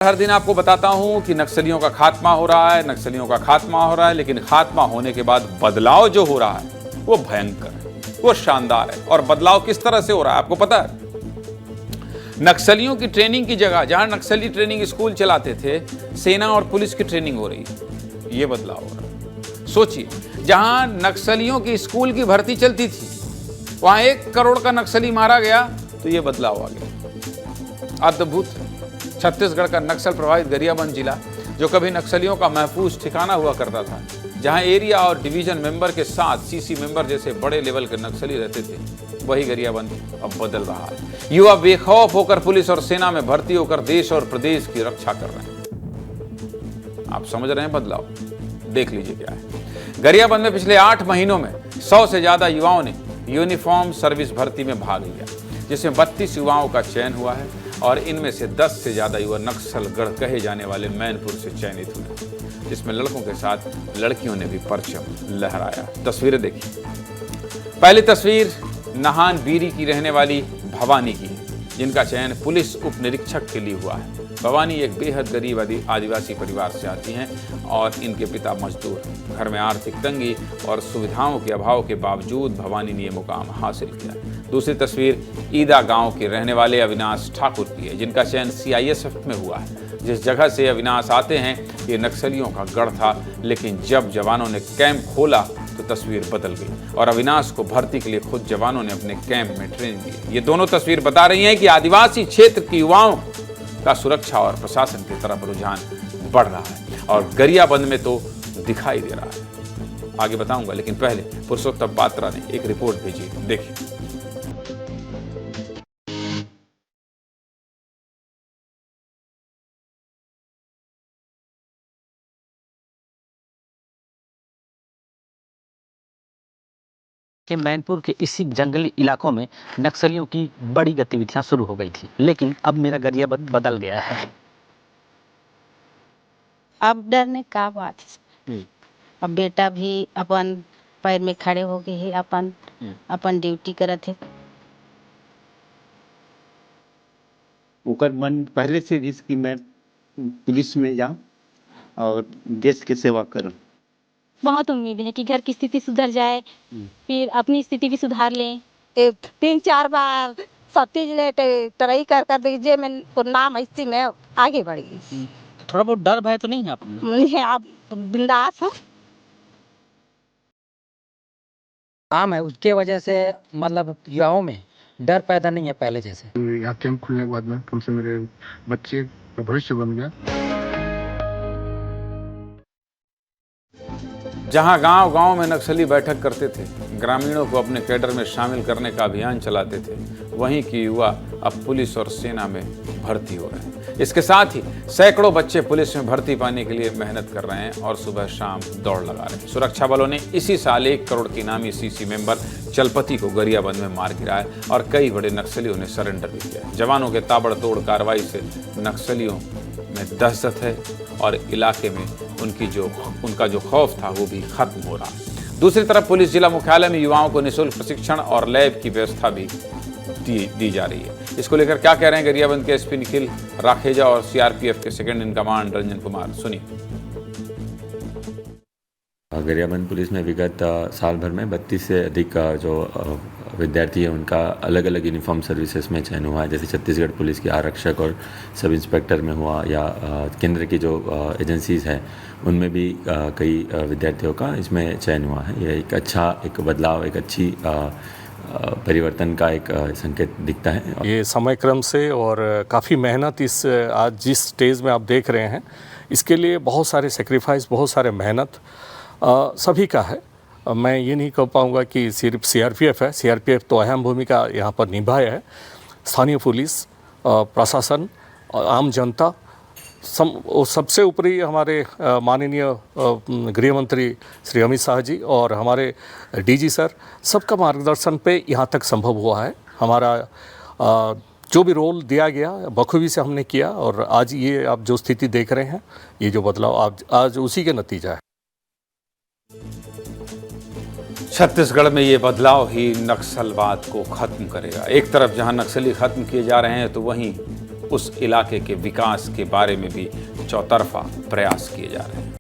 हर दिन आपको बताता हूं कि नक्सलियों का खात्मा हो रहा है, नक्सलियों का खात्मा हो रहा है, लेकिन खात्मा होने के बाद बदलाव जो हो रहा है वो भयंकर है, वो शानदार है। और बदलाव किस तरह से हो रहा है आपको पता है? नक्सलियों की ट्रेनिंग की जगह जहां नक्सली ट्रेनिंग स्कूल चलाते थे, सेना और पुलिस की ट्रेनिंग हो रही है। ये बदलाव हो रहा है। सोचिए, जहां नक्सलियों की स्कूल की भर्ती चलती थी, वहां 1 करोड़ का नक्सली मारा गया, तो ये बदलाव आ गया। अद्भुत। छत्तीसगढ़ का नक्सल प्रभावित गरियाबंद जिला, जो कभी नक्सलियों का महफूज ठिकाना हुआ करता था, जहां एरिया और डिवीजन मेंबर के साथ सीसी मेंबर जैसे बड़े लेवल के नक्सली रहते थे, वही गरियाबंद अब बदल रहा है। युवा बेखौफ होकर पुलिस और सेना में भर्ती होकर देश और प्रदेश की रक्षा कर रहे हैं। आप समझ रहे हैं बदलाव? देख लीजिए क्या है। गरियाबंद में पिछले 8 महीनों में 100 से ज्यादा युवाओं ने यूनिफॉर्म सर्विस भर्ती में भाग लिया, जिसमें 32 युवाओं का चयन हुआ है और इनमें से 10 से ज्यादा युवा नक्सलगढ़ कहे जाने वाले मैनपुर से चयनित हुए, जिसमें लड़कों के साथ लड़कियों ने भी परचम लहराया। तस्वीरें देखिए। पहली तस्वीर नाहन बीरी की रहने वाली भवानी की है, जिनका चयन पुलिस उप निरीक्षक के लिए हुआ है। भवानी एक बेहद गरीब आदिवासी परिवार से आती हैं और इनके पिता मजदूर हैं। घर में आर्थिक तंगी और सुविधाओं के अभाव के बावजूद भवानी ने यह मुकाम हासिल किया। दूसरी तस्वीर ईदा गांव के रहने वाले अविनाश ठाकुर की है, जिनका चयन सीआईएसएफ में हुआ है। जिस जगह से अविनाश आते हैं, ये नक्सलियों का गढ़ था, लेकिन जब जवानों ने कैंप खोला तो तस्वीर बदल गई और अविनाश को भर्ती के लिए खुद जवानों ने अपने कैंप में ट्रेनिंग दी। ये दोनों तस्वीर बता रही हैं कि आदिवासी क्षेत्र की युवाओं का सुरक्षा और प्रशासन की तरफ रुझान बढ़ रहा है और गरियाबंद में तो दिखाई दे रहा है। आगे बताऊंगा, लेकिन पहले पुरुषोत्तम पात्रा ने एक रिपोर्ट भेजी, देखिए। कि मैनपुर के इसी जंगली इलाकों में नक्सलियों की बड़ी गतिविधियां शुरू हो गई थी, लेकिन अब मेरा गरियाबंद बदल गया है। अब डरने का बात है। अब बेटा भी अपन पैर में खड़े हो गए है, अपन ड्यूटी करत है। ओकर मन पहले से भी कि मैं पुलिस में जाऊं और देश की सेवा करूं। बहुत उम्मीद है कि घर की स्थिति सुधर जाए, फिर अपनी स्थिति भी सुधार लें। 3-4 बार छत्तीसगढ़ ट्राई कर दीजिए, मैं नाम ऐसी में आगे बढ़ गई। थोड़ा बहुत डर भय तो नहीं है आपको? नहीं, आप बिंदास हो। काम है, उसके वजह से मतलब युवाओं में डर पैदा नहीं है पहले जैसे। यहाँ कैंप खुलने के बाद में तुमसे मेरे बच्चे का भविष्य बन गया। जहां गांव-गांव में नक्सली बैठक करते थे, ग्रामीणों को अपने कैडर में शामिल करने का अभियान चलाते थे, वहीं की युवा अब पुलिस और सेना में भर्ती हो रहे हैं। इसके साथ ही सैकड़ों बच्चे पुलिस में भर्ती पाने के लिए मेहनत कर रहे हैं और सुबह शाम दौड़ लगा रहे हैं। सुरक्षा बलों ने इसी साल 1 करोड़ के इनामी सीसी मेंबर चलपति को गरियाबंद में मार गिराया और कई बड़े नक्सलियों ने सरेंडर भी किया। जवानों के ताबड़तोड़ कार्रवाई से नक्सलियों में दहशत है और इलाके में उनका जो खौफ था वो भी खत्म हो रहा है। दूसरी तरफ पुलिस जिला मुख्यालय में युवाओं को निःशुल्क प्रशिक्षण और लैब की व्यवस्था भी दी जा रही है। इसको लेकर क्या कह रहे हैं गरियाबंद के एसपी निखिल राखेजा और सीआरपीएफ के second in command Ranjan Kumar, सुनिए। गरियाबंद पुलिस में विगत साल भर में 32 से अधिक जो विद्यार्थी हैं उनका अलग अलग यूनिफॉर्म सर्विसेज में चयन हुआ है। जैसे छत्तीसगढ़ पुलिस की आरक्षक और सब इंस्पेक्टर में हुआ, या केंद्र की जो एजेंसीज़ हैं उनमें भी कई विद्यार्थियों का इसमें चयन हुआ है। यह एक अच्छा एक बदलाव, एक अच्छी परिवर्तन का एक संकेत दिखता है। ये समय क्रम से और काफ़ी मेहनत इस आज जिस स्टेज में आप देख रहे हैं, इसके लिए बहुत सारे सेक्रीफाइस, बहुत सारे मेहनत सभी का है। मैं ये नहीं कह पाऊँगा कि सिर्फ सीआरपीएफ है। सीआरपीएफ तो अहम भूमिका यहाँ पर निभाया है। स्थानीय पुलिस, प्रशासन, आम जनता, सबसे ऊपरी हमारे माननीय गृह मंत्री श्री अमित शाह जी और हमारे डीजी सर, सबका मार्गदर्शन पे यहाँ तक संभव हुआ है। हमारा जो भी रोल दिया गया बखूबी से हमने किया और आज ये आप जो स्थिति देख रहे हैं, ये जो बदलाव आज उसी के नतीजा है। छत्तीसगढ़ में ये बदलाव ही नक्सलवाद को खत्म करेगा। एक तरफ जहां नक्सली खत्म किए जा रहे हैं, तो वहीं उस इलाके के विकास के बारे में भी चौतरफा प्रयास किए जा रहे हैं।